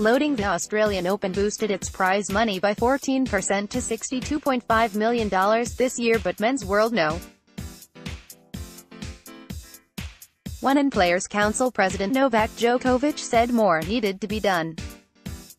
LoadingThe Australian Open boosted its prize money by 14% to $62.5 million this year, but Men's World No. 1 and Players Council President Novak Djokovic said more needed to be done.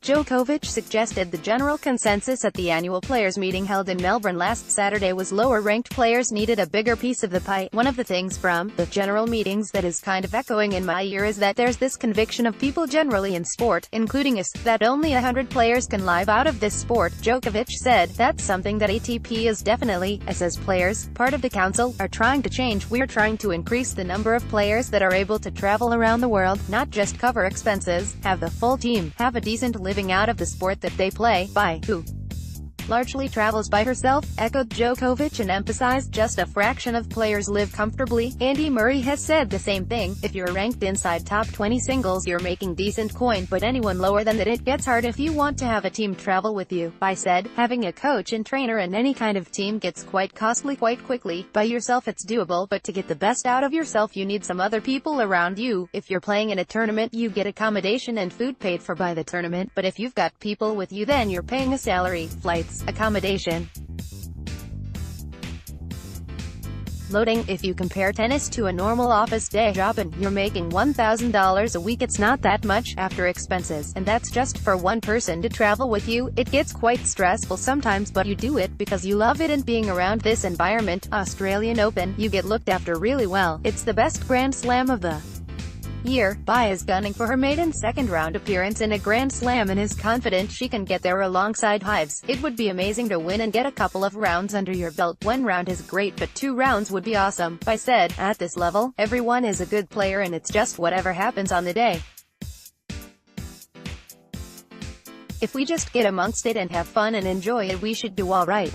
Djokovic suggested the general consensus at the annual players' meeting held in Melbourne last Saturday was lower-ranked players needed a bigger piece of the pie. One of the things from the general meetings that is kind of echoing in my ear is that there's this conviction of people generally in sport, including us, that only 100 players can live out of this sport. Djokovic said, "That's something that ATP is definitely, as players, part of the council, are trying to change. We're trying to increase the number of players that are able to travel around the world, not just cover expenses, have the full team, have a decent living out of the sport that they play." Bai, who largely travels by herself, echoed Djokovic and emphasized just a fraction of players live comfortably. Andy Murray has said the same thing. If you're ranked inside top 20 singles, you're making decent coin, but anyone lower than that, it gets hard if you want to have a team travel with you. Bai said, "Having a coach and trainer and any kind of team gets quite costly quite quickly. By yourself it's doable, but to get the best out of yourself you need some other people around you. If you're playing in a tournament, you get accommodation and food paid for by the tournament, but if you've got people with you, then you're paying a salary, flights, accommodation." Loading: if you compare tennis to a normal office day job and you're making $1,000 a week, it's not that much after expenses, and that's just for one person to travel with you. It gets quite stressful sometimes, but you do it because you love it, and being around this environment, Australian Open, you get looked after really well. It's the best Grand Slam of the year. Bai is gunning for her maiden second-round appearance in a Grand Slam and is confident she can get there alongside Hives. "It would be amazing to win and get a couple of rounds under your belt. 1 round is great, but 2 rounds would be awesome." Bai said, "At this level, everyone is a good player and it's just whatever happens on the day. If we just get amongst it and have fun and enjoy it, we should do all right."